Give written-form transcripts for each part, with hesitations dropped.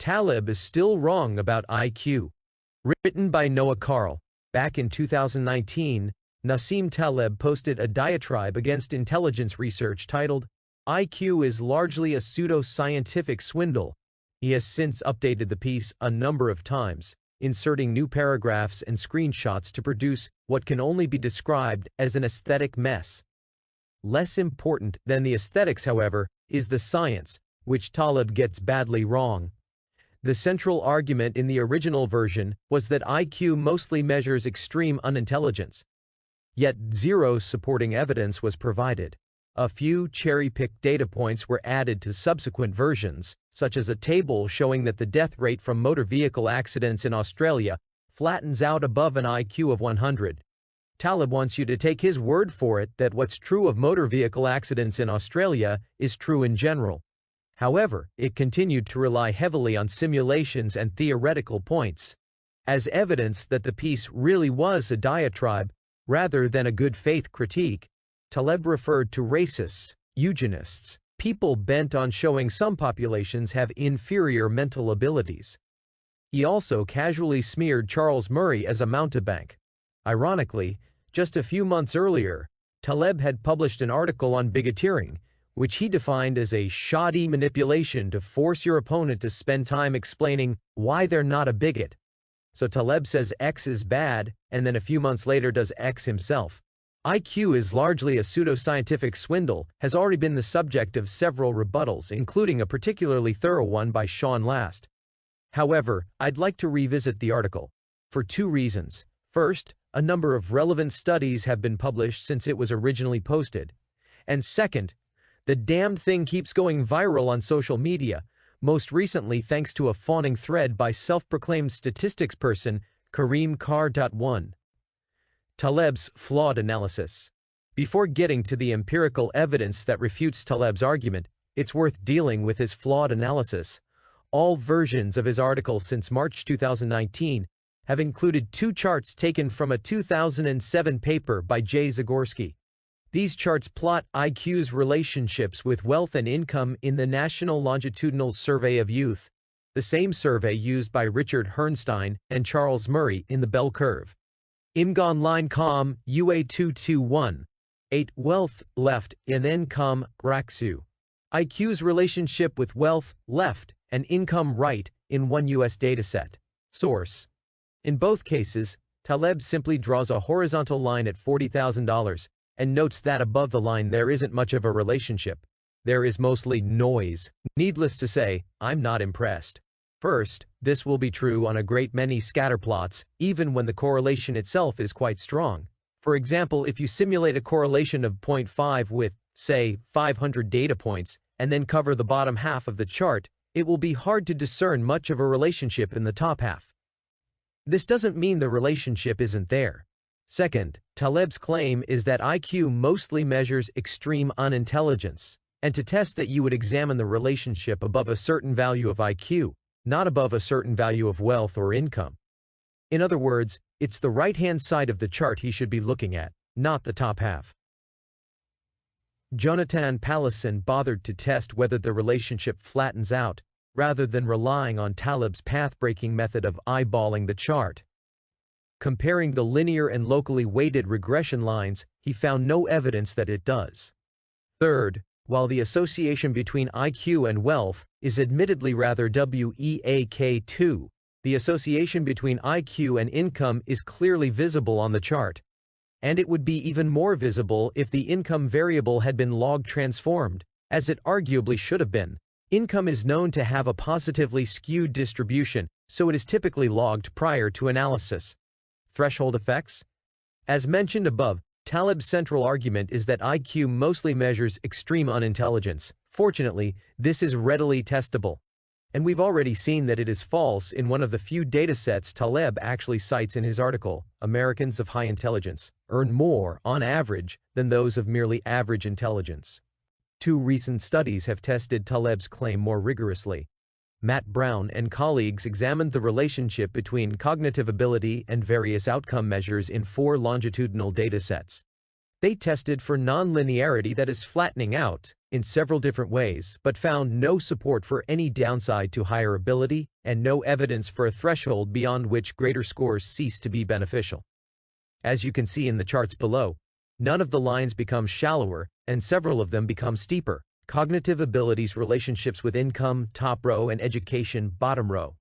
Taleb is still wrong about IQ. Written by Noah Carl. Back in 2019, Nassim Taleb posted a diatribe against intelligence research titled, "IQ is largely a pseudo-scientific swindle." He has since updated the piece a number of times, inserting new paragraphs and screenshots to produce what can only be described as an aesthetic mess. Less important than the aesthetics, however, is the science, which Taleb gets badly wrong. The central argument in the original version was that IQ mostly measures extreme unintelligence. Yet zero supporting evidence was provided. A few cherry-picked data points were added to subsequent versions, such as a table showing that the death rate from motor vehicle accidents in Australia flattens out above an IQ of 100. Taleb wants you to take his word for it that what's true of motor vehicle accidents in Australia is true in general. However, it continued to rely heavily on simulations and theoretical points. As evidence that the piece really was a diatribe, rather than a good faith critique, Taleb referred to racists, eugenists, people bent on showing some populations have inferior mental abilities. He also casually smeared Charles Murray as a mountebank. Ironically, just a few months earlier, Taleb had published an article on bigoteering, which he defined as a shoddy manipulation to force your opponent to spend time explaining why they're not a bigot. So Taleb says X is bad, and then a few months later does X himself. IQ is largely a pseudoscientific swindle has already been the subject of several rebuttals, including a particularly thorough one by Sean Last. However, I'd like to revisit the article, for two reasons. First, a number of relevant studies have been published since it was originally posted. And second, the damned thing keeps going viral on social media, most recently thanks to a fawning thread by self-proclaimed statistics person Kareem Carr.1. Taleb's flawed analysis. Before getting to the empirical evidence that refutes Taleb's argument, it's worth dealing with his flawed analysis. All versions of his article since March 2019 have included two charts taken from a 2007 paper by Jay Zagorski. These charts plot IQ's relationships with wealth and income in the National Longitudinal Survey of Youth, the same survey used by Richard Herrnstein and Charles Murray in the bell curve. Imgon line com UA221. 8. Wealth, left, and income, Raksu. IQ's relationship with wealth, left, and income, right, in one U.S. dataset. Source. In both cases, Taleb simply draws a horizontal line at $40,000, and notes that above the line there isn't much of a relationship. There is mostly noise. Needless to say, I'm not impressed. First, this will be true on a great many scatterplots, even when the correlation itself is quite strong. For example, if you simulate a correlation of 0.5 with, say, 500 data points, and then cover the bottom half of the chart, it will be hard to discern much of a relationship in the top half. This doesn't mean the relationship isn't there. Second, Taleb's claim is that IQ mostly measures extreme unintelligence, and to test that you would examine the relationship above a certain value of IQ, not above a certain value of wealth or income. In other words, it's the right-hand side of the chart he should be looking at, not the top half. Jonathan Pallison bothered to test whether the relationship flattens out, rather than relying on Taleb's path-breaking method of eyeballing the chart. Comparing the linear and locally weighted regression lines, he found no evidence that it does. Third, while the association between IQ and wealth is admittedly rather weak, the association between IQ and income is clearly visible on the chart. And it would be even more visible if the income variable had been log transformed, as it arguably should have been. Income is known to have a positively skewed distribution, so it is typically logged prior to analysis. Threshold effects? As mentioned above, Taleb's central argument is that IQ mostly measures extreme unintelligence. Fortunately, this is readily testable. And we've already seen that it is false in one of the few datasets Taleb actually cites in his article. Americans of high intelligence earn more, on average, than those of merely average intelligence. Two recent studies have tested Taleb's claim more rigorously. Matt Brown and colleagues examined the relationship between cognitive ability and various outcome measures in 4 longitudinal datasets. They tested for nonlinearity, that is flattening out, in several different ways, but found no support for any downside to higher ability and no evidence for a threshold beyond which greater scores cease to be beneficial. As you can see in the charts below, none of the lines become shallower, and several of them become steeper. Cognitive abilities relationships with income, top row, and education, bottom row.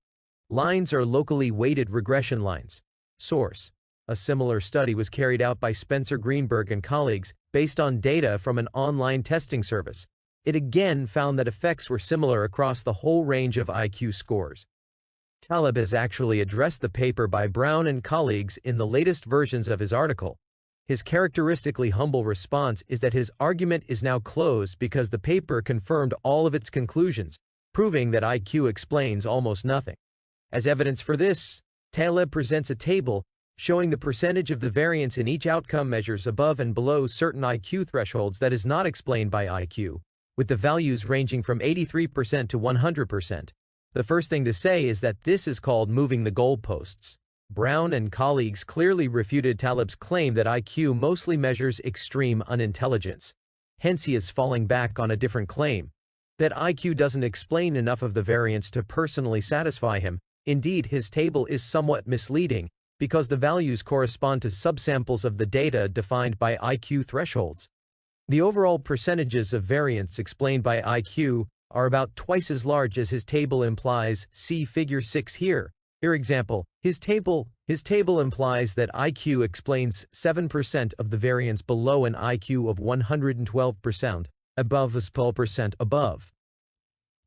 Lines are locally weighted regression lines. Source: a similar study was carried out by Spencer Greenberg and colleagues based on data from an online testing service. It again found that effects were similar across the whole range of IQ scores. Taleb has actually addressed the paper by Brown and colleagues in the latest versions of his article. His characteristically humble response is that his argument is now closed because the paper confirmed all of its conclusions, proving that IQ explains almost nothing. As evidence for this, Taleb presents a table showing the percentage of the variance in each outcome measures above and below certain IQ thresholds that is not explained by IQ, with the values ranging from 83% to 100%. The first thing to say is that this is called moving the goalposts. Brown and colleagues clearly refuted Taleb's claim that IQ mostly measures extreme unintelligence. Hence he is falling back on a different claim, that IQ doesn't explain enough of the variance to personally satisfy him. Indeed, his table is somewhat misleading, because the values correspond to subsamples of the data defined by IQ thresholds. The overall percentages of variance explained by IQ are about twice as large as his table implies. See Figure 6 here. For example, his table implies that IQ explains 7% of the variance below an IQ of 112%, above is 12% above.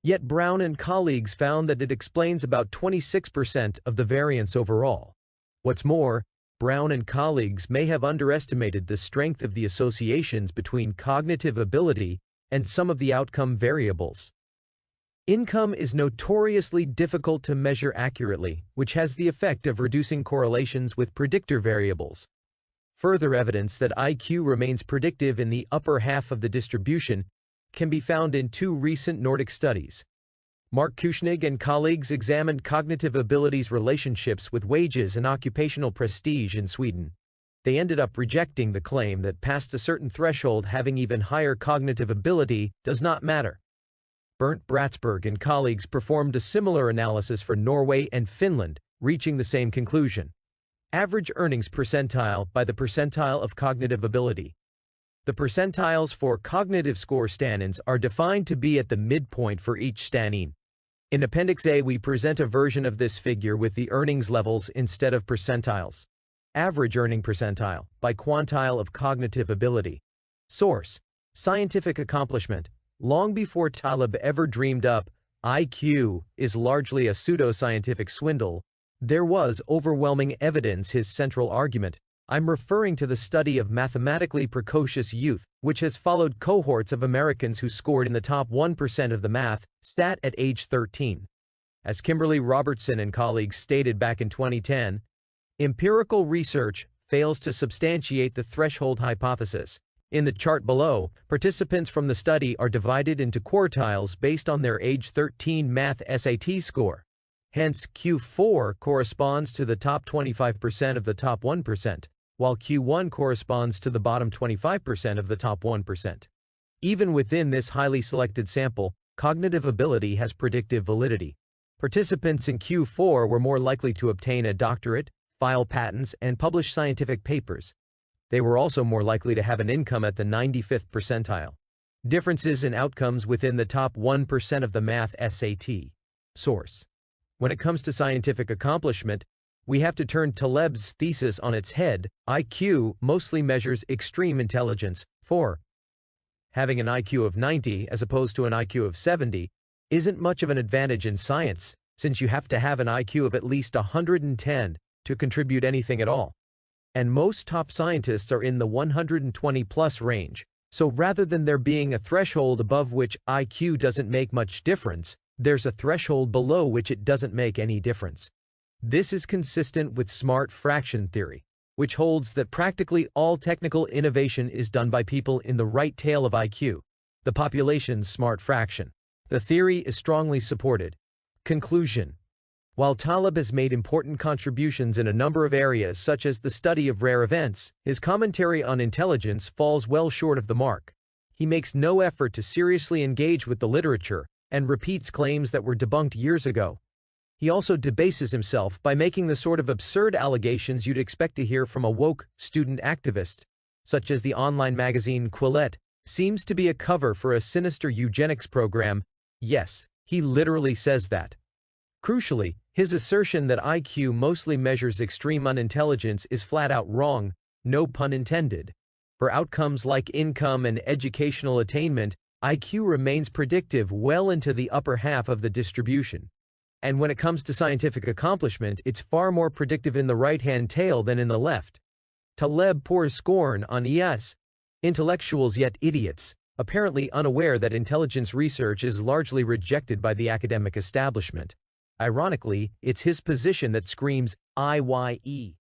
Yet Brown and colleagues found that it explains about 26% of the variance overall. What's more, Brown and colleagues may have underestimated the strength of the associations between cognitive ability and some of the outcome variables. Income is notoriously difficult to measure accurately, which has the effect of reducing correlations with predictor variables. Further evidence that IQ remains predictive in the upper half of the distribution can be found in two recent Nordic studies. Mark Kuchnig and colleagues examined cognitive abilities relationships with wages and occupational prestige in Sweden. They ended up rejecting the claim that past a certain threshold having even higher cognitive ability does not matter. Bernd Bratsberg and colleagues performed a similar analysis for Norway and Finland, reaching the same conclusion. Average earnings percentile by the percentile of cognitive ability. The percentiles for cognitive score stanins are defined to be at the midpoint for each stanin. In Appendix A, we present a version of this figure with the earnings levels instead of percentiles. Average earning percentile by quantile of cognitive ability. Source: scientific accomplishment. Long before Taleb ever dreamed up IQ is largely a pseudoscientific swindle, there was overwhelming evidence his central argument. I'm referring to the study of mathematically precocious youth, which has followed cohorts of Americans who scored in the top 1% of the math stat at age 13. As Kimberly Robertson and colleagues stated back in 2010, empirical research fails to substantiate the threshold hypothesis. In the chart below, participants from the study are divided into quartiles based on their age 13 math SAT score. Hence, Q4 corresponds to the top 25% of the top 1%, while Q1 corresponds to the bottom 25% of the top 1%. Even within this highly selected sample, cognitive ability has predictive validity. Participants in Q4 were more likely to obtain a doctorate, file patents, and publish scientific papers. They were also more likely to have an income at the 95th percentile. Differences in outcomes within the top 1% of the math SAT. Source: when it comes to scientific accomplishment, we have to turn Taleb's thesis on its head. IQ mostly measures extreme intelligence. For having an IQ of 90 as opposed to an IQ of 70 isn't much of an advantage in science, since you have to have an IQ of at least 110 to contribute anything at all. And most top scientists are in the 120+ range, so rather than there being a threshold above which IQ doesn't make much difference, there's a threshold below which it doesn't make any difference. This is consistent with smart fraction theory, which holds that practically all technical innovation is done by people in the right tail of IQ, the population's smart fraction. The theory is strongly supported. Conclusion: while Taleb has made important contributions in a number of areas such as the study of rare events, his commentary on intelligence falls well short of the mark. He makes no effort to seriously engage with the literature and repeats claims that were debunked years ago. He also debases himself by making the sort of absurd allegations you'd expect to hear from a woke student activist, such as the online magazine Quillette seems to be a cover for a sinister eugenics program. Yes, he literally says that. Crucially, his assertion that IQ mostly measures extreme unintelligence is flat out wrong, no pun intended. For outcomes like income and educational attainment, IQ remains predictive well into the upper half of the distribution. And when it comes to scientific accomplishment, it's far more predictive in the right-hand tail than in the left. Taleb pours scorn on intellectuals yet idiots, apparently unaware that intelligence research is largely rejected by the academic establishment. Ironically, it's his position that screams, IYE.